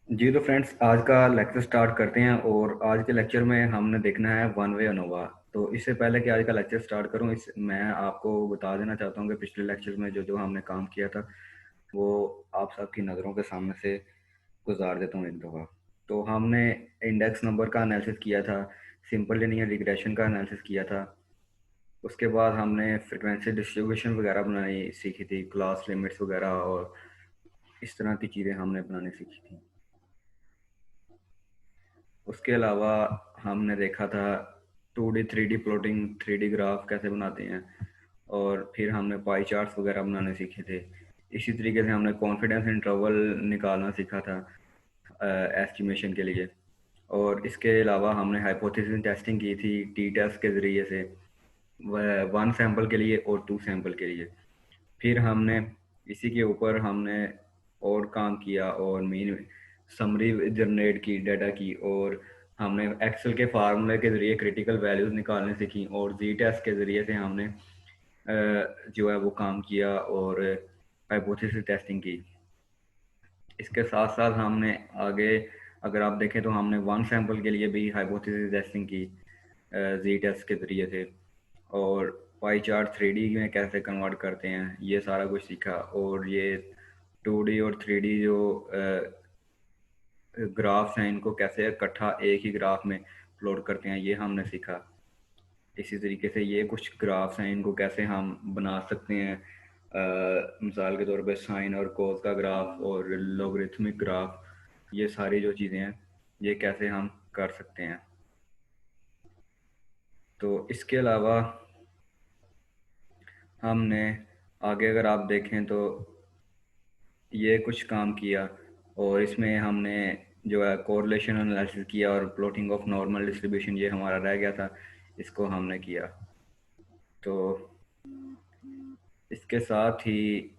जी तो फ्रेंड्स, आज का लेक्चर स्टार्ट करते हैं। और आज के लेक्चर में हमने देखना है वन वे अनोवा। तो इससे पहले कि आज का लेक्चर स्टार्ट करूं, मैं आपको बता देना चाहता हूं कि पिछले लेक्चर में जो जो हमने काम किया था वो आप सबकी नज़रों के सामने से गुजार देता हूं एक दफ़ा। तो हमने इंडेक्स नंबर का एनालिसिस किया था, सिंपल लीनियर रिग्रेशन का एनालिसिस किया था। उसके बाद हमने फ्रिक्वेंसी डिस्ट्रीब्यूशन वगैरह बनानी सीखी थी, क्लास लिमिट्स वगैरह और इस तरह की चीज़ें हमने बनानी सीखी थी। उसके अलावा हमने देखा था 2D 3D plotting, 3D graph कैसे बनाते हैं, और फिर हमने पाई चार्ट्स वगैरह बनाने सीखे थे। इसी तरीके से हमने कॉन्फिडेंस इंटरवल निकालना सीखा था एस्टिमेशन के लिए। और इसके अलावा हमने हाइपोथेसिस टेस्टिंग की थी टी टेस्ट के ज़रिए से, वन सैंपल के लिए और टू सैंपल के लिए। फिर हमने इसी के ऊपर हमने और काम किया और मेन समरी जनरेट की डाटा की, और हमने एक्सेल के फार्मूले के ज़रिए क्रिटिकल वैल्यूज़ निकालने सीखी, और जी टेस्ट के ज़रिए से हमने जो है वो काम किया और हाइपोथेसिस टेस्टिंग की। इसके साथ साथ हमने आगे अगर आप देखें तो हमने वन सैंपल के लिए भी हाइपोथेसिस टेस्टिंग की जी टेस्ट के ज़रिए से, और पाई चार्ट 3D में कैसे कन्वर्ट करते हैं ये सारा कुछ सीखा। और ये 2D और 3D जो ग्राफ्स हैं इनको कैसे इकट्ठा एक ही ग्राफ में प्लॉट करते हैं ये हमने सीखा। इसी तरीके से ये कुछ ग्राफ्स हैं, इनको कैसे हम बना सकते हैं, मिसाल के तौर पे साइन और कोस का ग्राफ और लॉगरिथमिक ग्राफ, ये सारी जो चीज़ें हैं ये कैसे हम कर सकते हैं। तो इसके अलावा हमने आगे अगर आप देखें तो ये कुछ काम किया, और इसमें हमने जो है कोरिलेशन एनालिसिस किया, और प्लॉटिंग ऑफ नॉर्मल डिस्ट्रीब्यूशन ये हमारा रह गया था, इसको हमने किया। तो इसके साथ ही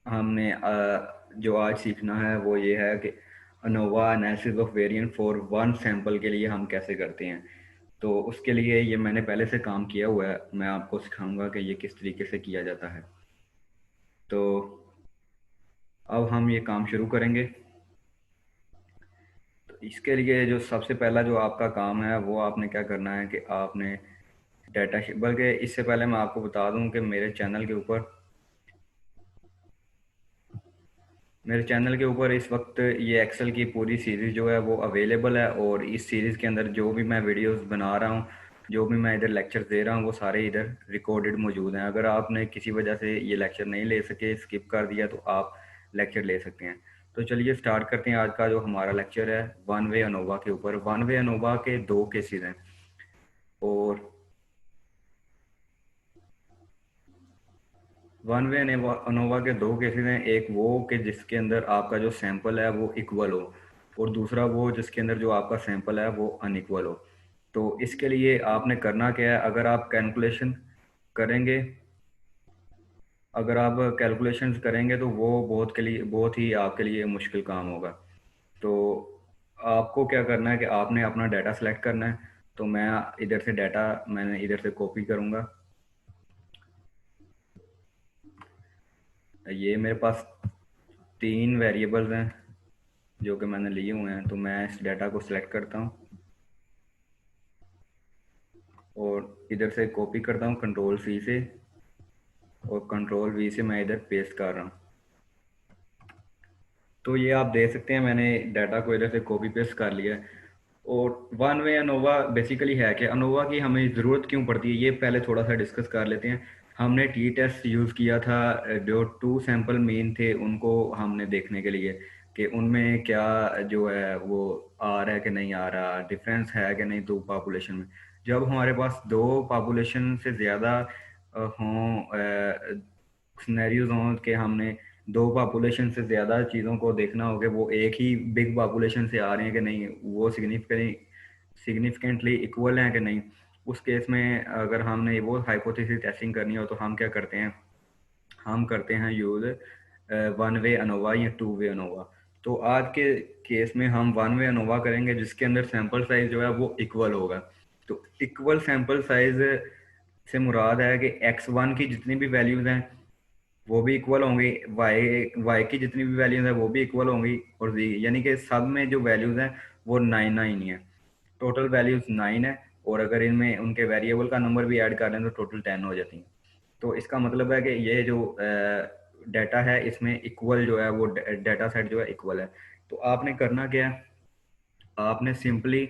हमने जो आज सीखना है वो ये है कि ANOVA analysis of variant for one sample के लिए हम कैसे करते हैं। तो उसके लिए ये मैंने पहले से काम किया हुआ है, मैं आपको सिखाऊंगा कि ये किस तरीके से किया जाता है। तो अब हम ये काम शुरू करेंगे। तो इसके लिए जो सबसे पहला जो आपका काम है वो आपने क्या करना है कि आपने डाटा शीट, बल्कि इससे पहले मैं आपको बता दूं कि मेरे चैनल के ऊपर इस वक्त ये एक्सेल की पूरी सीरीज़ जो है वो अवेलेबल है, और इस सीरीज़ के अंदर जो भी मैं वीडियोस बना रहा हूँ, जो भी मैं इधर लेक्चर दे रहा हूँ वो सारे इधर रिकॉर्डेड मौजूद हैं। अगर आपने किसी वजह से ये लेक्चर नहीं ले सके, स्किप कर दिया, तो आप लेक्चर ले सकते हैं। तो चलिए स्टार्ट करते हैं आज का जो हमारा लेक्चर है वन वे अनोवा के ऊपर। वन वे अनोवा के दो केसेस हैं, और वन वे अनोवा के दो केसेस हैं। एक वो कि जिसके अंदर आपका जो सैंपल है वो इक्वल हो, और दूसरा वो जिसके अंदर जो आपका सैंपल है वो अनइक्वल हो। तो इसके लिए आपने करना क्या है, करेंगे अगर आप कैलकुलेशंस करेंगे तो वो बहुत ही आपके लिए मुश्किल काम होगा। तो आपको क्या करना है कि आपने अपना डाटा सेलेक्ट करना है। तो मैंने इधर से कॉपी करूँगा। ये मेरे पास तीन वेरिएबल्स हैं जो कि मैंने लिए हुए हैं, तो मैं इस डाटा को सिलेक्ट करता हूँ और इधर से कॉपी करता हूँ कंट्रोल सी से, और कंट्रोल वी से मैं इधर पेस्ट कर रहा हूँ। तो ये आप देख सकते हैं मैंने डाटा को इधर से कॉपी पेस्ट कर लिया है। और वन वे अनोवा बेसिकली है कि अनोवा की हमें ज़रूरत क्यों पड़ती है ये पहले थोड़ा सा डिस्कस कर लेते हैं। हमने टी टेस्ट यूज़ किया था, जो टू सैंपल मेन थे उनको हमने देखने के लिए कि उनमें क्या जो है वो आ रहा है कि नहीं आ रहा, डिफरेंस है कि नहीं दो पॉपुलेशन में। जब हमारे पास दो पॉपुलेशन से ज़्यादा हों, सिनेरियोज हों कि हमने दो पॉपुलेशन से ज़्यादा चीज़ों को देखना हो कि वो एक ही बिग पॉपुलेशन से आ रहे हैं कि नहीं, वो सिग्निफिकेंटली इक्वल हैं कि नहीं, उस केस में अगर हमने वो हाइपोथेसिस टेस्टिंग करनी हो तो हम क्या करते हैं, हम करते हैं यूज़ वन वे अनोवा या टू वे अनोवा। तो आज के केस में हम वन वे अनोवा करेंगे जिसके अंदर सैंपल साइज जो है वो इक्वल होगा। तो इक्वल सैंपल साइज से मुराद है कि x1 की जितनी भी वैल्यूज़ हैं वो भी इक्वल होंगी, वाई वाई की जितनी भी वैल्यूज है वो भी इक्वल होंगी, और जी यानी कि सब में जो वैल्यूज हैं वो 9 9 ही है, टोटल वैल्यूज 9 है। और अगर इनमें उनके वेरिएबल का नंबर भी ऐड कर लें तो टोटल 10 हो जाती हैं। तो इसका मतलब है कि ये जो डाटा है इसमें इक्वल जो है वो डाटा सेट जो है इक्वल है। तो आपने करना क्या है, आपने सिंपली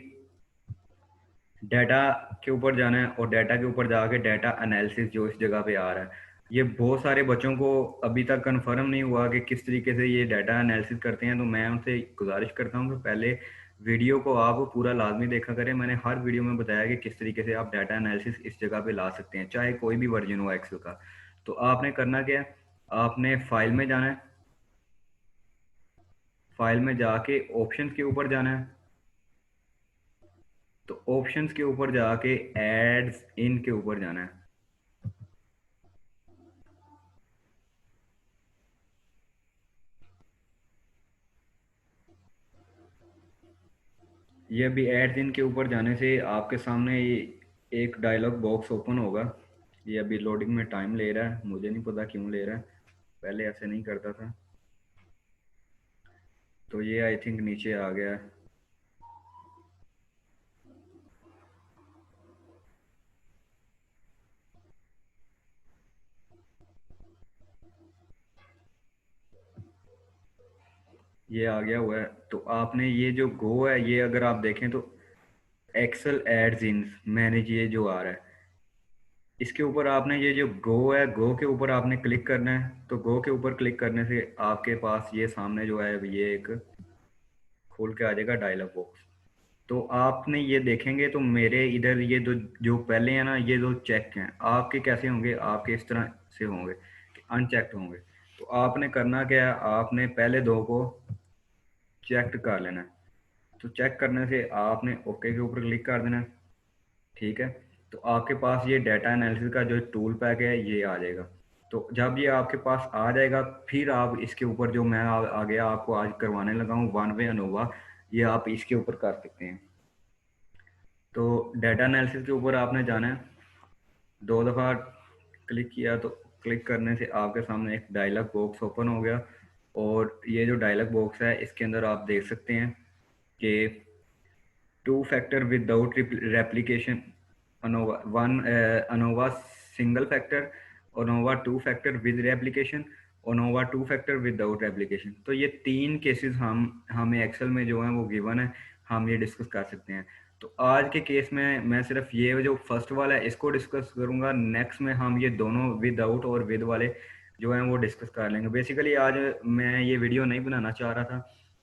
डाटा के ऊपर जाना है, और डाटा के ऊपर जाके डाटा एनालिसिस जो इस जगह पे आ रहा है, ये बहुत सारे बच्चों को अभी तक कंफर्म नहीं हुआ कि किस तरीके से ये डाटा एनालिसिस करते हैं। तो मैं उनसे गुजारिश करता हूँ कि पहले वीडियो को आप पूरा लाजमी देखा करें। मैंने हर वीडियो में बताया कि किस तरीके से आप डाटा एनालिसिस इस जगह पे ला सकते हैं, चाहे कोई भी वर्जन हो एक्सेल का। तो आपने करना क्या है, आपने फाइल में जाना है, फाइल में जाके ऑप्शंस के ऊपर जाना है। तो ऑप्शंस के ऊपर जाके एड्स इन के ऊपर जाना है। ये अभी एड्स इन के ऊपर जाने से आपके सामने ये एक डायलॉग बॉक्स ओपन होगा। ये अभी लोडिंग में टाइम ले रहा है, मुझे नहीं पता क्यों ले रहा है, पहले ऐसे नहीं करता था। तो ये आई थिंक नीचे आ गया है। ये आ गया हुआ है। तो आपने ये जो गो है, ये अगर आप देखें तो एक्सेल एड्स इन मैनेज ये जो आ रहा है, इसके ऊपर आपने ये जो गो है, गो के ऊपर आपने क्लिक करना है। तो गो के ऊपर क्लिक करने से आपके पास ये सामने जो है ये एक खोल के आ जाएगा डायलॉग बॉक्स। तो आपने ये देखेंगे तो मेरे इधर ये दो जो पहले हैं ना, ये दो चेक हैं, आपके कैसे होंगे, आपके इस तरह से होंगे कि अनचेक्ड होंगे। तो आपने करना क्या है, आपने पहले दो को चेक कर लेना है। तो चेक करने से आपने ओके के ऊपर क्लिक कर देना है। ठीक है। तो आपके पास ये डाटा एनालिसिस का जो टूल पैक है ये आ जाएगा। तो जब ये आपके पास आ जाएगा, फिर आप इसके ऊपर जो मैं आ गया आपको आज करवाने लगा हूँ वन वे अनोवा, ये आप इसके ऊपर कर सकते हैं। तो डाटा एनालिसिस के ऊपर आपने जाना है, दो दफ़ा क्लिक किया तो क्लिक करने से आपके सामने एक डायलॉग बॉक्स ओपन हो गया। और ये जो डायलॉग बॉक्स है इसके अंदर आप देख सकते हैं कि two factor without replication, ANOVA one, ANOVA single factor, ANOVA two factor with replication, ANOVA two factor without replication. तो ये तीन केसेस हम हमें एक्सेल में जो है वो गिवन है, हम ये डिस्कस कर सकते हैं। तो आज के केस में मैं सिर्फ ये जो फर्स्ट वाला है इसको डिस्कस करूंगा, नेक्स्ट में हम ये दोनों विदाउट और विद वाले जो हैं वो डिस्कस कर लेंगे। बेसिकली आज मैं ये वीडियो नहीं बनाना चाह रहा था,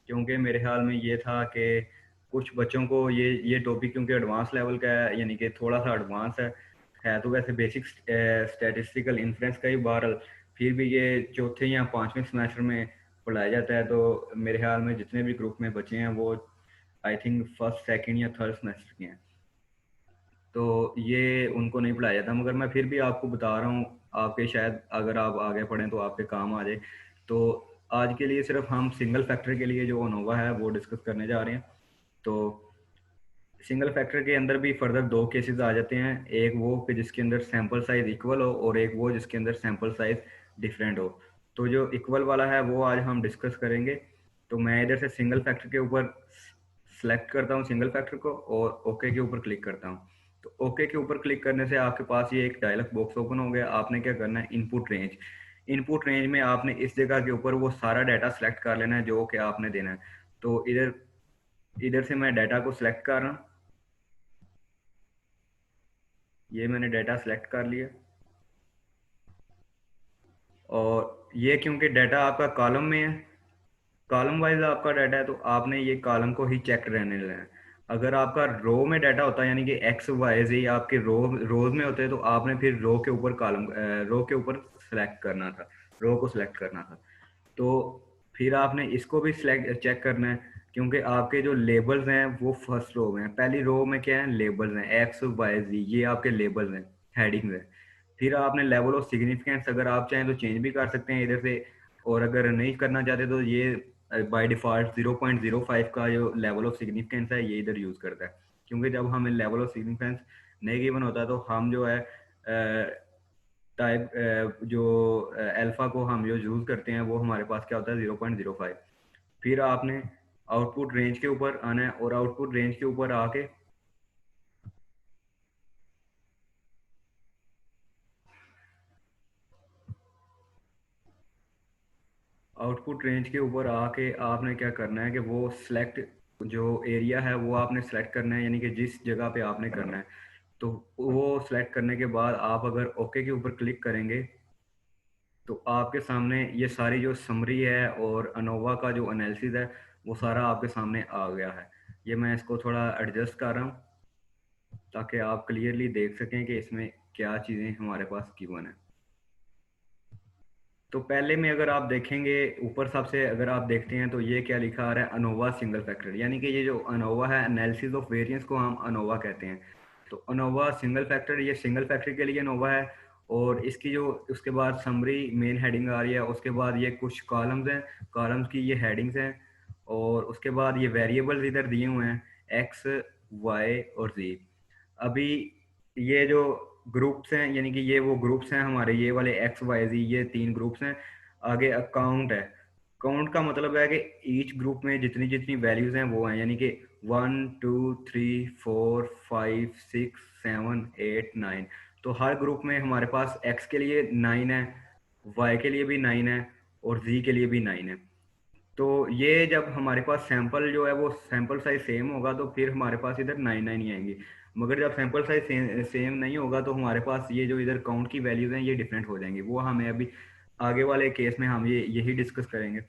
क्योंकि मेरे ख्याल में ये था कि कुछ बच्चों को ये टॉपिक क्योंकि एडवांस लेवल का है, यानी कि थोड़ा सा एडवांस है तो वैसे बेसिक स्टैटिस्टिकल इन्फ्रेंस का ही बहरहाल फिर भी ये चौथे या पांचवें सेमेस्टर में पढ़ाया जाता है। तो मेरे ख्याल में जितने भी ग्रुप में बच्चे हैं वो आई थिंक फर्स्ट सेकंड या थर्ड सेमेस्टर के हैं, तो ये उनको नहीं पढ़ाया जाता। मगर मैं फिर भी आपको बता रहा हूँ, आपके शायद अगर आप आगे पढ़ें तो आपके काम आ जाए। तो आज के लिए सिर्फ हम सिंगल फैक्टर के लिए जो अनोवा है वो डिस्कस करने जा रहे हैं। तो सिंगल फैक्टर के अंदर भी फर्दर दो केसेस आ जाते हैं, एक वो कि जिसके अंदर सैंपल साइज इक्वल हो, और एक वो जिसके अंदर सैंपल साइज डिफरेंट हो। तो जो इक्वल वाला है वो आज हम डिस्कस करेंगे। तो मैं इधर से सिंगल फैक्टर के ऊपर सेलेक्ट करता हूँ सिंगल फैक्टर को, और ओके के ऊपर क्लिक करता हूँ। तो ओके के ऊपर क्लिक करने से आपके पास ये एक डायलॉग बॉक्स ओपन हो गया। आपने क्या करना है, इनपुट रेंज, इनपुट रेंज में आपने इस जगह के ऊपर वो सारा डाटा सेलेक्ट कर लेना है जो कि आपने देना है। तो इधर इधर से मैं डाटा को सिलेक्ट कर रहा हूँ, ये मैंने डाटा सेलेक्ट कर लिया। और ये क्योंकि डाटा आपका कॉलम में है, कॉलम वाइज आपका डाटा है, तो आपने ये कॉलम को ही चेक रहने लेना है। अगर आपका रो में डाटा होता है, यानी कि एक्स वाई जी आपके रोज में होते हैं, तो आपने फिर रो के ऊपर कॉलम, रो के ऊपर सेलेक्ट करना था, रो को सिलेक्ट करना था। तो फिर आपने इसको भी सिलेक्ट चेक करना है, क्योंकि आपके जो लेबल्स हैं वो फर्स्ट रो में हैं। पहली रो में क्या है, लेबल्स हैं, एक्स वाई जी ये आपके लेबल्स हैं, हेडिंग्स हैं। फिर आपने लेवल ऑफ सिग्निफिकेंस अगर आप चाहें तो चेंज भी कर सकते हैं इधर से, और अगर नहीं करना चाहते तो ये बाय डिफ़ॉल्ट 0.05 का जो लेवल ऑफ सिग्निफिकेंस है ये इधर यूज़ करता है। क्योंकि जब हमें लेवल ऑफ सिग्निफिकेंस नहीं गिवन होता तो हम जो है टाइप जो अल्फ़ा को हम जो यूज़ करते हैं वो हमारे पास क्या होता है 0.05। फिर आपने आउटपुट रेंज के ऊपर आना है और आउटपुट रेंज के ऊपर आके आउटपुट रेंज के ऊपर आके आपने क्या करना है कि वो सिलेक्ट जो एरिया है वो आपने सेलेक्ट करना है, यानी कि जिस जगह पे आपने करना है। तो वो सेलेक्ट करने के बाद आप अगर ओके के ऊपर क्लिक करेंगे तो आपके सामने ये सारी जो समरी है और अनोवा का जो एनालिसिस है वो सारा आपके सामने आ गया है। ये मैं इसको थोड़ा एडजस्ट कर रहा हूँ ताकि आप क्लियरली देख सकें कि इसमें क्या चीज़ें हमारे पास गिवन है। तो पहले में अगर आप देखेंगे ऊपर सबसे अगर आप देखते हैं तो ये क्या लिखा आ रहा है, अनोवा सिंगल फैक्टर, यानी कि ये जो अनोवा है एनालिसिस ऑफ वेरिएंस को हम अनोवा कहते हैं। तो अनोवा सिंगल फैक्टर, ये सिंगल फैक्टर के लिए अनोवा है। और इसकी जो उसके बाद समरी मेन हेडिंग आ रही है, उसके बाद ये कुछ कॉलम्स हैं, कॉलम्स की ये हेडिंग्स हैं, और उसके बाद ये वेरिएबल्स इधर दिए हुए हैं एक्स वाई और जी। अभी ये जो ग्रुप्स हैं, यानी कि ये वो ग्रुप्स हैं हमारे, ये वाले एक्स वाई जी, ये तीन ग्रुप्स हैं। आगे अकाउंट है, काउंट का मतलब है कि ईच ग्रुप में जितनी जितनी वैल्यूज हैं वो हैं, यानी कि 1 2 3 4 5 6 7 8 9। तो हर ग्रुप में हमारे पास एक्स के लिए 9 है, वाई के लिए भी 9 है और जी के लिए भी 9 है। तो ये जब हमारे पास सैंपल जो है वो सैंपल साइज सेम होगा तो फिर हमारे पास इधर 9 9 ही आएंगी। मगर जब सैंपल साइज सेम नहीं होगा तो हमारे पास ये जो इधर काउंट की वैल्यूज हैं ये डिफरेंट हो जाएंगी। वो हमें अभी आगे वाले केस में हम ये यही डिस्कस करेंगे।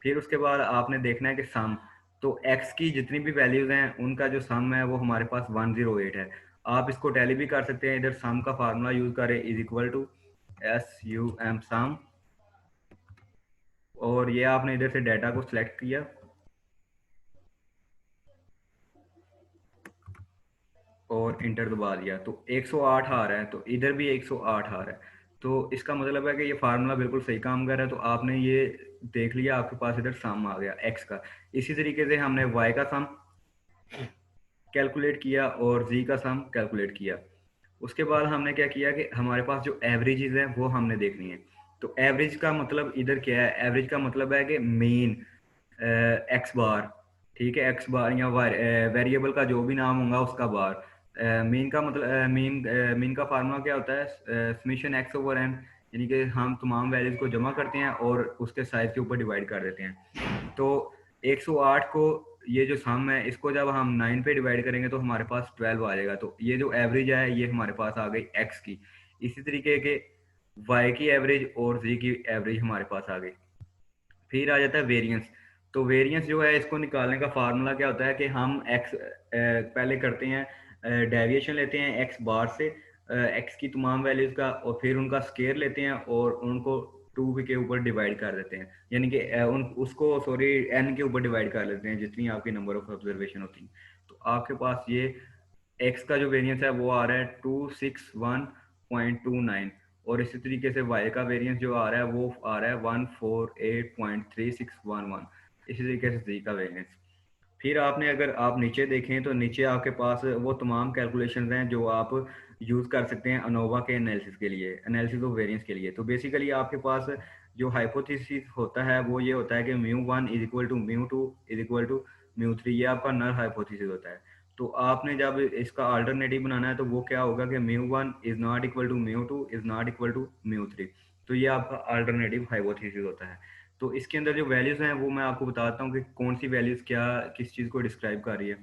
फिर उसके बाद आपने देखना है कि सम, तो एक्स की जितनी भी वैल्यूज हैं उनका जो सम है वो हमारे पास 108 है। आप इसको टैली भी कर सकते हैं, इधर सम का फार्मूला यूज करें इज इक्वल टू SUM सम, और ये आपने इधर से डाटा को सिलेक्ट किया और इंटर दबा दिया तो 108 आ रहा है, तो इधर भी 108 आ रहा है। तो इसका मतलब है कि ये फार्मूला बिल्कुल सही काम कर रहा है। तो आपने ये देख लिया, आपके पास इधर सम आ गया एक्स का। इसी तरीके से हमने वाई का सम कैलकुलेट किया और जी का सम कैलकुलेट किया। उसके बाद हमने क्या किया कि हमारे पास जो एवरेजेस है वो हमने देखनी है। तो एवरेज का मतलब इधर क्या है, एवरेज का मतलब है कि मीन एक्स बार, ठीक है, एक्स बार या वेरिएबल का जो भी नाम होगा उसका बार। मीन का मतलब मीन का फार्मूला क्या होता है, समेशन एक्स ओवर एन, यानी कि हम तमाम वैल्यूज को जमा करते हैं और उसके साइज के ऊपर डिवाइड कर देते हैं। तो 108 को, ये जो सम है इसको जब हम 9 पे डिवाइड करेंगे तो हमारे पास 12 आ जाएगा। तो ये जो एवरेज है ये हमारे पास आ गई एक्स की। इसी तरीके के वाई की एवरेज और जी की एवरेज हमारे पास आ गई। फिर आ जाता है वेरिएंस। तो वेरिएंस जो है इसको निकालने का फार्मूला क्या होता है कि हम एक्स पहले करते हैं, डेविएशन लेते हैं एक्स बार से, एक्स की तमाम वैल्यूज का, और फिर उनका स्केयर लेते हैं और उनको 2 के ऊपर डिवाइड कर देते हैं, यानी कि उन उसको सॉरी एन के ऊपर डिवाइड कर लेते हैं जितनी आपकी नंबर ऑफ ऑब्जर्वेशन होती है। तो आपके पास ये एक्स का जो वेरिएंस है वो आ रहा है 261.29, और इसी तरीके से वाई का वेरिएंस जो आ रहा है वो आ रहा है 148.3611। इसी तरीके से जी का वेरिएंस। फिर आपने अगर आप नीचे देखें तो नीचे आपके पास वो तमाम कैलकुलेशंस हैं जो आप यूज़ कर सकते हैं अनोवा के एनालिसिस के लिए, एनालिसिस ऑफ वेरिएंस के लिए। तो बेसिकली आपके पास जो हाइपोथेसिस होता है वो ये होता है कि μ1 is equal to μ2 is equal to μ3, ये आपका नल हाइपोथेसिस होता है। तो आपने जब इसका अल्टरनेटिव बनाना है तो वो क्या होगा कि μ1 is not equal to μ2 is not equal to μ3। तो ये आपका अल्टरनेटिव हाइपोथेसिस होता है। तो इसके अंदर जो वैल्यूज हैं वो मैं आपको बताता हूँ कि कौन सी वैल्यूज क्या किस चीज़ को डिस्क्राइब कर रही है।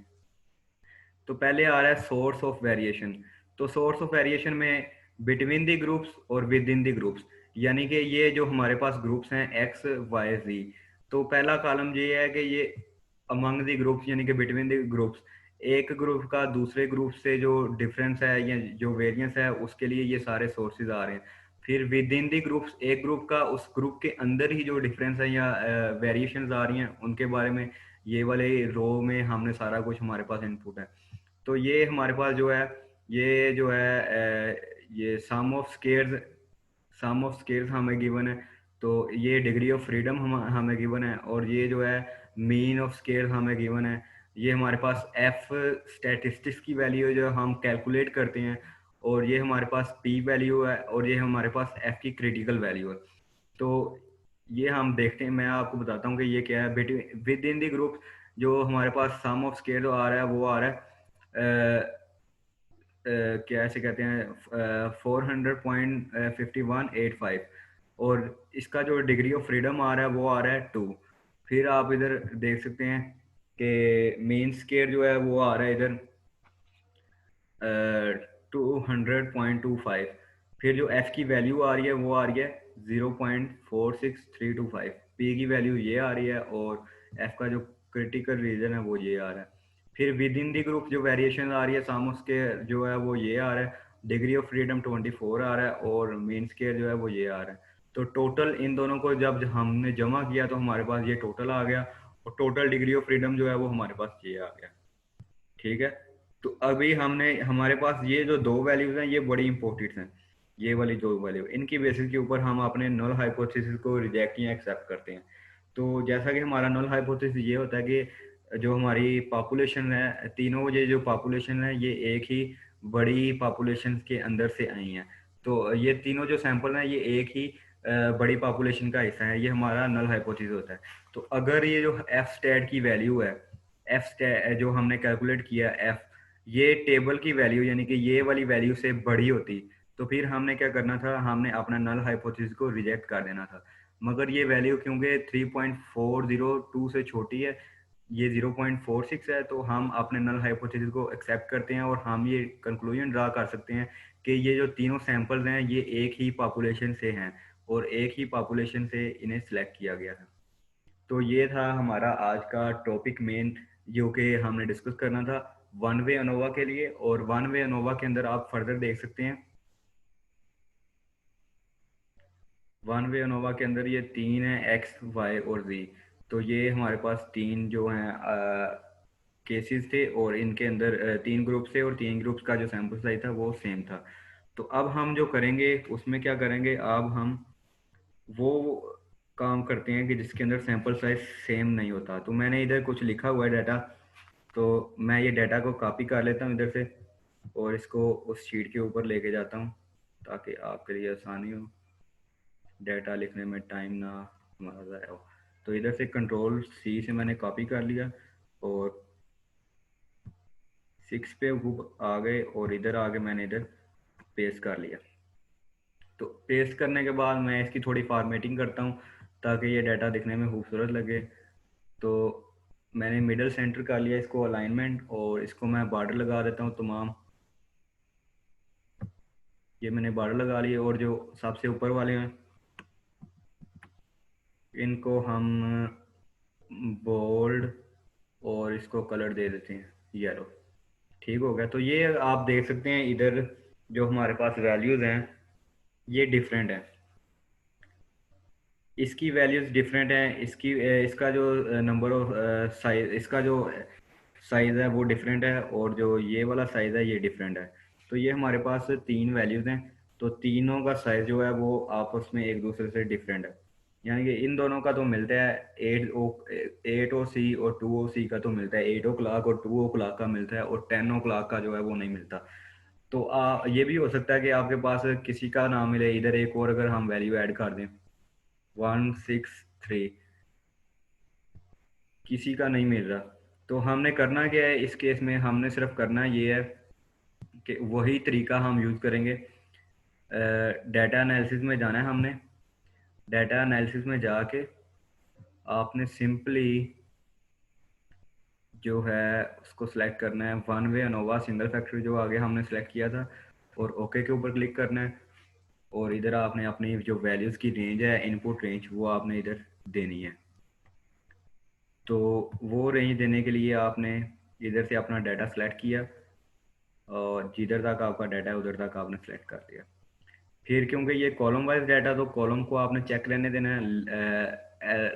तो पहले आ रहा है सोर्स ऑफ वेरिएशन। तो सोर्स ऑफ वेरिएशन में बिटवीन द ग्रुप्स और विद इन द ग्रुप्स, यानी कि ये जो हमारे पास ग्रुप्स हैं एक्स वाई जी। तो पहला कॉलम ये है कि ये अमंग द ग्रुप्स, यानी कि बिटवीन द ग्रुप्स, एक ग्रुप का दूसरे ग्रुप से जो डिफरेंस है या जो वेरिएंस है उसके लिए ये सारे सोर्सेज आ रहे हैं। फिर विद इन दी ग्रुप्स, एक ग्रुप का उस ग्रुप के अंदर ही जो डिफरेंस है या वेरिएशंस आ रही हैं उनके बारे में ये वाले रो में हमने सारा कुछ हमारे पास इनपुट है। तो ये हमारे पास जो है ये जो है ये सम ऑफ स्केयर्स हमें गिवन है। तो ये डिग्री ऑफ फ्रीडम हमें गिवन है, और ये जो है मीन ऑफ स्केयर्स हमें गिवन है। ये हमारे पास एफ स्टैटिस्टिक्स की वैल्यू है जो हम कैलकुलेट करते हैं, और ये हमारे पास पी वैल्यू है, और ये हमारे पास एफ की क्रिटिकल वैल्यू है। तो ये हम देखते हैं, मैं आपको बताता हूँ कि ये क्या है। विद इन द ग्रुप जो हमारे पास सम ऑफ स्केयर आ रहा है वो आ रहा है क्या ऐसे कहते हैं 400.5185, और इसका जो डिग्री ऑफ फ्रीडम आ रहा है वो आ रहा है 2। फिर आप इधर देख सकते हैं कि मीन स्केयर जो है वो आ रहा है इधर 200.25। फिर जो एफ की वैल्यू आ रही है वो आ रही है 0.46325। पी की वैल्यू ये आ रही है, और एफ का जो क्रिटिकल रीजन है वो ये आ रहा है। फिर विद इन दी ग्रुप जो वेरिएशन आ रही है साम उसके जो है वो ये आ रहा है, डिग्री ऑफ फ्रीडम 24 आ रहा है, और मीन स्केयर जो है वो ये आ रहा है। तो टोटल इन दोनों को जब हमने जमा किया तो हमारे पास ये टोटल आ गया, और टोटल डिग्री ऑफ फ्रीडम जो है वो हमारे पास ये आ गया। ठीक है। तो अभी हमने हमारे पास ये जो दो वैल्यूज हैं ये बड़ी इंपॉर्टेंट हैं। ये वाली दो वैल्यू, इनकी बेसिस के ऊपर हम अपने नल हाइपोथेसिस को रिजेक्ट या एक्सेप्ट करते हैं। तो जैसा कि हमारा नल हाइपोथेसिस ये होता है कि जो हमारी पॉपुलेशन है, तीनों ये जो पॉपुलेशन है ये एक ही बड़ी पॉपुलेशन के अंदर से आई हैं। तो ये तीनों जो सैंपल हैं ये एक ही बड़ी पॉपुलेशन का हिस्सा है। ये हमारा नल हाइपोथेसिस होता है। तो अगर ये जो एफ स्टैट की वैल्यू है, एफ जो हमने कैलकुलेट किया एफ, ये टेबल की वैल्यू यानी कि ये वाली वैल्यू से बड़ी होती, तो फिर हमने क्या करना था, हमने अपना नल हाइपोथेसिस को रिजेक्ट कर देना था। मगर ये वैल्यू क्योंकि 3.402 से छोटी है, ये 0.46 है, तो हम अपने नल हाइपोथेसिस को एक्सेप्ट करते हैं, और हम ये कंक्लूजन ड्रा कर सकते हैं कि ये जो तीनों सैंपल्स हैं ये एक ही पॉपुलेशन से हैं, और एक ही पॉपुलेशन से इन्हें सिलेक्ट किया गया था। तो ये था हमारा आज का टॉपिक मेन, जो कि हमने डिस्कस करना था वन वे अनोवा के लिए। और वन वे अनोवा के अंदर आप फर्दर देख सकते हैं, वन वे अनोवा के अंदर ये तीन है, एक्स वाई और जी। तो ये हमारे पास तीन जो हैं केसेस थे, और इनके अंदर तीन ग्रुप थे, और तीन ग्रुप्स का जो सैंपल साइज था वो सेम था। तो अब हम जो करेंगे उसमें क्या करेंगे, अब हम वो काम करते हैं कि जिसके अंदर सैंपल साइज सेम नहीं होता। तो मैंने इधर कुछ लिखा हुआ है डाटा, तो मैं ये डाटा को कॉपी कर लेता हूँ इधर से, और इसको उस शीट के ऊपर लेके जाता हूँ ताकि आपके लिए आसानी हो, डाटा लिखने में टाइम ना हमारा ज़ाया हो। तो इधर से कंट्रोल सी से मैंने कॉपी कर लिया, और 6 पे वो आ गए, और इधर आके मैंने इधर पेस्ट कर लिया। तो पेस्ट करने के बाद मैं इसकी थोड़ी फॉर्मेटिंग करता हूँ ताकि ये डाटा दिखने में खूबसूरत लगे। तो मैंने मिडल सेंटर कर लिया इसको अलाइनमेंट, और इसको मैं बॉर्डर लगा देता हूँ तमाम। ये मैंने बॉर्डर लगा लिए, और जो सबसे ऊपर वाले हैं इनको हम बोल्ड, और इसको कलर दे देते हैं येलो। ठीक हो गया। तो ये आप देख सकते हैं इधर जो हमारे पास वैल्यूज़ हैं ये डिफरेंट है, इसकी वैल्यूज़ डिफरेंट हैं, इसकी इसका जो नंबर ऑफ साइज, इसका जो साइज़ है वो डिफरेंट है, और जो ये वाला साइज़ है ये डिफरेंट है। तो ये हमारे पास तीन वैल्यूज़ हैं, तो तीनों का साइज़ जो है वो आपस में एक दूसरे से डिफरेंट है। यानी कि इन दोनों का तो मिलता है 8 ओ सी और 2 ओ सी का तो मिलता है, 8 o'clock और 2 o'clock का मिलता है, और 10 o'clock का जो है वो नहीं मिलता। तो ये भी हो सकता है कि आपके पास किसी का नाम मिले इधर एक, और अगर हम वैल्यू ऐड कर दें 163, किसी का नहीं मिल रहा। तो हमने करना क्या है इस केस में, हमने सिर्फ करना ये है कि वही तरीका हम यूज़ करेंगे। डाटा एनालिसिस में जाना है हमने, डाटा एनालिसिस में जाके आपने सिंपली जो है उसको सिलेक्ट करना है one way ANOVA single factor जो आगे हमने सेलेक्ट किया था, और ओके के ऊपर क्लिक करना है। और इधर आपने अपनी जो वैल्यूज़ की रेंज है, इनपुट रेंज, वो आपने इधर देनी है। तो वो रेंज देने के लिए आपने इधर से अपना डाटा सेलेक्ट किया, और जिधर तक आपका डाटा है उधर तक आपने सेलेक्ट कर दिया। फिर क्योंकि ये कॉलम वाइज डाटा, तो कॉलम को आपने चेक रहने देना है।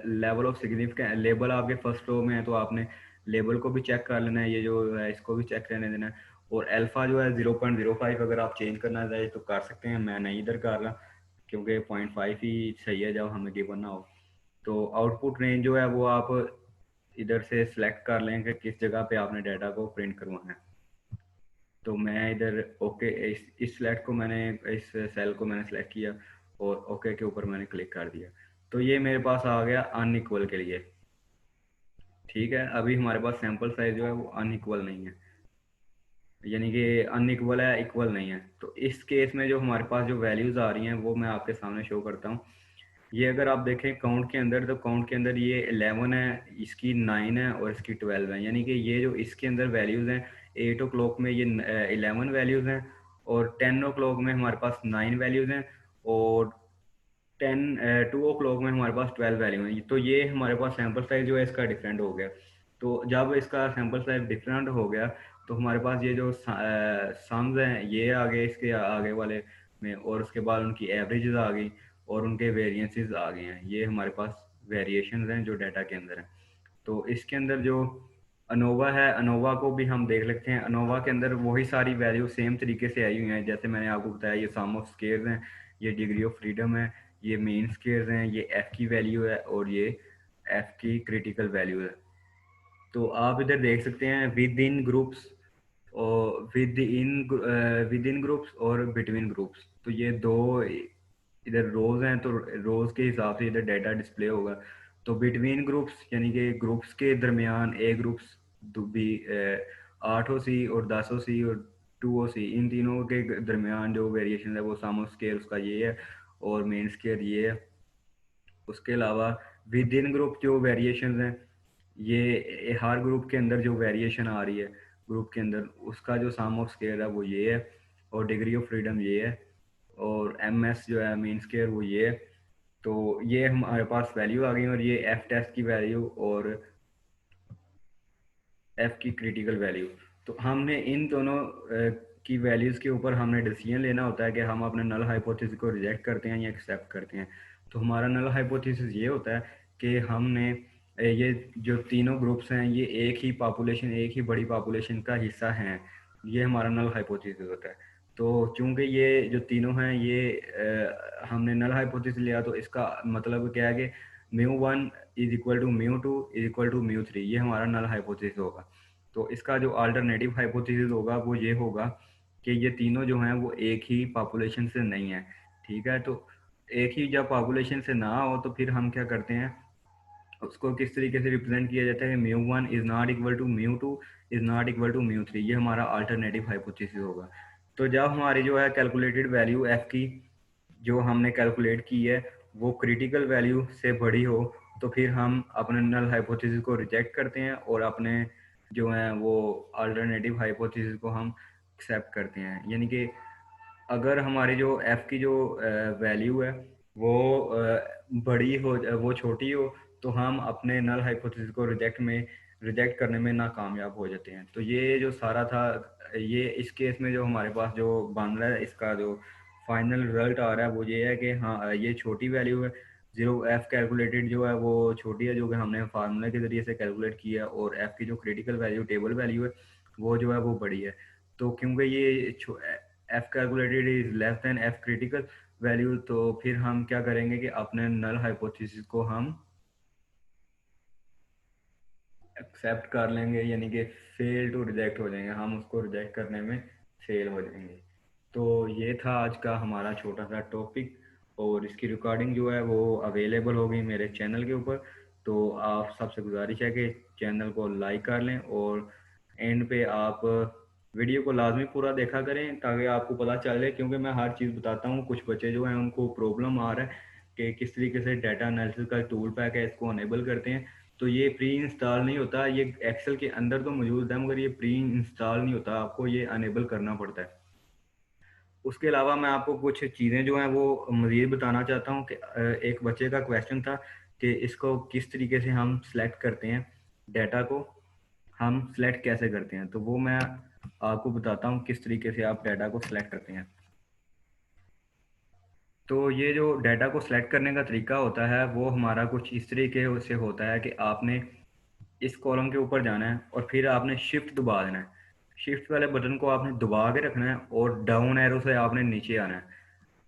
लेवल ऑफ सिग्निफिकेंस, लेबल आपके फर्स्ट रो में है तो आपने लेबल को भी चेक कर लेना है, ये जो है इसको भी चेक रहने देना है। और अल्फ़ा जो है 0.05, अगर आप चेंज करना चाहे तो कर सकते हैं, मैं नहीं इधर कर रहा क्योंकि 0.5 ही सही है जब हमें गिवन ना हो। तो आउटपुट रेंज जो है वो आप इधर से सिलेक्ट कर लें कि किस जगह पे आपने डाटा को प्रिंट करवाना है। तो मैं इधर ओके, इस सेलेक्ट को मैंने, इस सेल को मैंने सेलेक्ट किया और ओके के ऊपर मैंने क्लिक कर दिया। तो ये मेरे पास आ गया अनइक्वल के लिए। ठीक है, अभी हमारे पास सैंपल साइज जो है वो अनइक्वल नहीं है, यानी कि अनइक्वल है, इक्वल नहीं है। तो इस केस में जो हमारे पास जो वैल्यूज़ आ रही हैं वो मैं आपके सामने शो करता हूँ। ये अगर आप देखें काउंट के अंदर, तो काउंट के अंदर ये 11 है, इसकी 9 है और इसकी 12 है, यानी कि ये जो इसके अंदर वैल्यूज़ हैं, 8 ओ क्लॉक में ये 11 वैल्यूज़ हैं और 10 ओ क्लॉक में हमारे पास 9 वैल्यूज़ हैं और 2 ओ क्लॉक में हमारे पास 12 वैल्यू हैं। तो ये हमारे पास सैम्पल साइज जो है इसका डिफरेंट हो गया। तो जब इसका सैम्पल साइज डिफरेंट हो गया तो हमारे पास ये जो सम्स हैं ये आ गए इसके आगे वाले में, और उसके बाद उनकी एवरेजेस आ गई और उनके वेरिएंसेस आ गए हैं। ये हमारे पास वेरिएशंस हैं जो डाटा के अंदर हैं। तो इसके अंदर जो अनोवा है, अनोवा को भी हम देख लेते हैं। अनोवा के अंदर वही सारी वैल्यू सेम तरीके से आई हुई हैं, जैसे मैंने आपको बताया ये सम ऑफ स्केयर्स हैं, ये डिग्री ऑफ फ्रीडम है, ये मेन स्केयर्स हैं, ये एफ की वैल्यू है और ये एफ की क्रिटिकल वैल्यू है। तो आप इधर देख सकते हैं विद इन ग्रुप्स और विद इन ग्रुप्स और बिटवीन ग्रुप्स। तो ये दो इधर रोज हैं, तो रोज के हिसाब से इधर डाटा डिस्प्ले होगा। तो बिटवीन ग्रुप्स यानी कि ग्रुप्स के दरमियान, ए ग्रुप्स भी 8 ओ सी और 10 ओ सी और 2 ओ सी, इन तीनों के दरमियान जो वेरिएशन है वो सम ऑफ स्केयर उसका ये है और मेन स्केयर ये है। उसके अलावा विद इन ग्रुप जो वेरिएशन हैं, ये हर ग्रुप के अंदर जो वेरिएशन आ रही है ग्रुप के अंदर, उसका जो सम ऑफ स्केयर है वो ये है और डिग्री ऑफ फ्रीडम ये है और एम एस जो है मीन स्केयर वो ये है। तो ये हमारे पास वैल्यू आ गई और ये एफ टेस्ट की वैल्यू और एफ की क्रिटिकल वैल्यू। तो हमने इन दोनों की वैल्यूज़ के ऊपर हमने डिसीजन लेना होता है कि हम अपने नल हाइपोथेसिस को रिजेक्ट करते हैं या एक्सेप्ट करते हैं। तो हमारा नल हाइपोथेसिस ये होता है कि हमने ये जो तीनों ग्रुप्स हैं ये एक ही पॉपुलेशन, एक ही बड़ी पॉपुलेशन का हिस्सा हैं। ये हमारा नल हाइपोथेसिस होता है। तो चूंकि ये जो तीनों हैं ये हमने नल हाइपोथेसिस लिया, तो इसका मतलब क्या है कि μ1 is equal to μ2 is equal to μ3, ये हमारा नल हाइपोथेसिस होगा। तो इसका जो अल्टरनेटिव हाइपोथेसिस होगा वो ये होगा कि ये तीनों जो हैं वो एक ही पॉपुलेशन से नहीं है। ठीक है, तो एक ही जब पॉपुलेशन से ना हो तो फिर हम क्या करते हैं, उसको किस तरीके से रिप्रेजेंट किया जाता है, μ1 is not equal to μ2 is not equal to μ3, ये हमारा अल्टरनेटिव हाइपोथेसिस होगा। तो जब हमारी जो है कैलकुलेटेड वैल्यू एफ की जो हमने कैलकुलेट की है वो क्रिटिकल वैल्यू से बड़ी हो, तो फिर हम अपने नल हाइपोथेसिस को रिजेक्ट करते हैं और अपने जो है वो अल्टरनेटिव हाइपोथेसिस को हम एक्सेप्ट करते हैं। यानी कि अगर हमारी जो एफ की जो वैल्यू है वो बड़ी हो, वो छोटी हो, तो हम अपने नल हाइपोथेसिस को रिजेक्ट करने में नाकामयाब हो जाते हैं। तो ये जो सारा था, ये इस केस में जो हमारे पास जो बन रहा है इसका जो फाइनल रिजल्ट आ रहा है वो ये है कि हाँ ये छोटी वैल्यू है, जीरो एफ कैलकुलेटेड जो है वो छोटी है, जो कि हमने फार्मूले के ज़रिए से कैलकुलेट किया है, और एफ की जो क्रिटिकल वैल्यू, टेबल वैल्यू है, वो जो है वो बड़ी है। तो क्योंकि ये F calculated is less than F critical value, तो फिर हम क्या करेंगे कि अपने नल हाइपोथेसिस को हम एक्सेप्ट कर लेंगे, यानी कि फेल टू रिजेक्ट हो जाएंगे, हम उसको रिजेक्ट करने में फेल हो जाएंगे। तो ये था आज का हमारा छोटा सा टॉपिक, और इसकी रिकॉर्डिंग जो है वो अवेलेबल होगी मेरे चैनल के ऊपर। तो आप सबसे गुजारिश है कि चैनल को लाइक कर लें और एंड पे आप वीडियो को लाजमी पूरा देखा करें ताकि आपको पता चले, क्योंकि मैं हर चीज़ बताता हूँ। कुछ बच्चे जो हैं उनको प्रॉब्लम आ रहा है कि किस तरीके से डाटा एनालिसिस का टूल पैक है इसको अनेबल करते हैं। तो ये प्री इंस्टॉल नहीं होता, ये एक्सेल के अंदर तो मौजूद है मगर ये प्री इंस्टॉल नहीं होता, आपको ये अनेबल करना पड़ता है। उसके अलावा मैं आपको कुछ चीज़ें जो हैं वो मज़ीद बताना चाहता हूँ कि एक बच्चे का क्वेश्चन था कि इसको किस तरीके से हम सेलेक्ट करते हैं, डाटा को हम सेलेक्ट कैसे करते हैं। तो वो मैं आपको बताता हूँ किस तरीके से आप डाटा को सिलेक्ट करते हैं। तो ये जो डाटा को सिलेक्ट करने का तरीका होता है वो हमारा कुछ इस तरीके से होता है कि आपने इस कॉलम के ऊपर जाना है और फिर आपने शिफ्ट दबा देना है। शिफ्ट वाले बटन को आपने दबा के रखना है और डाउन एरो से आपने नीचे आना है।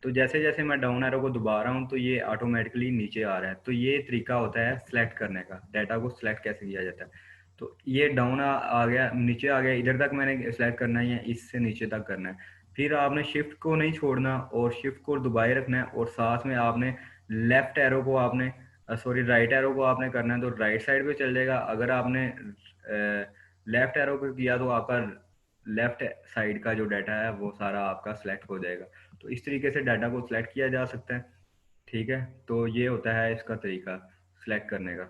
तो जैसे जैसे मैं डाउन एरो को दबा रहा हूँ तो ये ऑटोमेटिकली नीचे आ रहा है। तो ये तरीका होता है सिलेक्ट करने का, डाटा को सिलेक्ट कैसे किया जाता है। तो ये डाउन आ गया, नीचे आ गया, इधर तक मैंने सेलेक्ट करना है या इससे नीचे तक करना है। फिर आपने शिफ्ट को नहीं छोड़ना और शिफ्ट को दबाए रखना है, और साथ में आपने लेफ्ट एरो को आपने सॉरी राइट एरो को आपने करना है तो राइट साइड पे चल जाएगा। अगर आपने लेफ्ट एरो को किया तो आपका लेफ्ट साइड का जो डाटा है वो सारा आपका सिलेक्ट हो जाएगा। तो इस तरीके से डाटा को सिलेक्ट किया जा सकता है। ठीक है, तो ये होता है इसका तरीका सिलेक्ट करने का।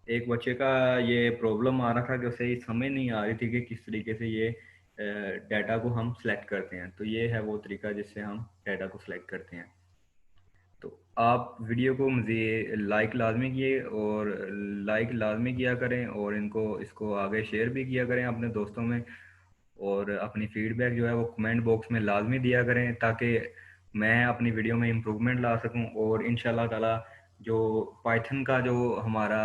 एक बच्चे का ये प्रॉब्लम आ रहा था कि उसे समझ नहीं आ रही थी कि किस तरीके से ये डाटा को हम सिलेक्ट करते हैं। तो ये है वो तरीका जिससे हम डाटा को सिलेक्ट करते हैं। तो आप वीडियो को मुझे लाइक लाजमी किए और लाइक लाजमी किया करें, और इनको इसको आगे शेयर भी किया करें अपने दोस्तों में। और अपनी फीडबैक जो है वो कमेंट बॉक्स में लाजमी दिया करें, ताकि मैं अपनी वीडियो में इम्प्रूवमेंट ला सकूं। और इंशाल्लाह ताला जो पाइथन का जो हमारा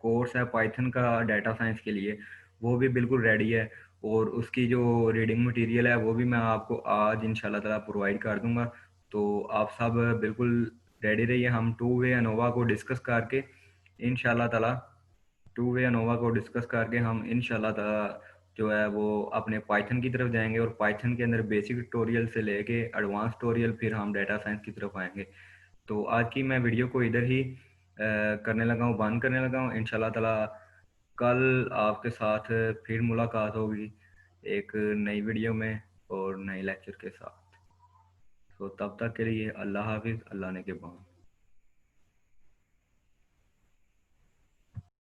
कोर्स है पाइथन का डाटा साइंस के लिए, वो भी बिल्कुल रेडी है। और उसकी जो रीडिंग मटेरियल है वो भी मैं आपको आज इंशाल्लाह ताला प्रोवाइड कर दूंगा। तो आप सब बिल्कुल रेडी रहिए, हम टू वे अनोवा को डिस्कस करके इंशाल्लाह ताला टू वे अनोवा को डिस्कस करके हम इंशाल्लाह ताला जो है वो अपने पाइथन की तरफ जाएंगे, और पाइथन के अंदर बेसिक ट्यूटोरियल से लेके एडवांस ट्यूटोरियल फिर हम डाटा साइंस की तरफ आएंगे। तो आज की मैं वीडियो को इधर ही करने लगा हूँ, बंद करने लगा हूँ। इंशाल्लाह ताला कल आपके साथ फिर मुलाकात होगी एक नई वीडियो में और नए लेक्चर के साथ। तो तब तक के लिए अल्लाह हाफिज़, अल्लाह ने के बाद।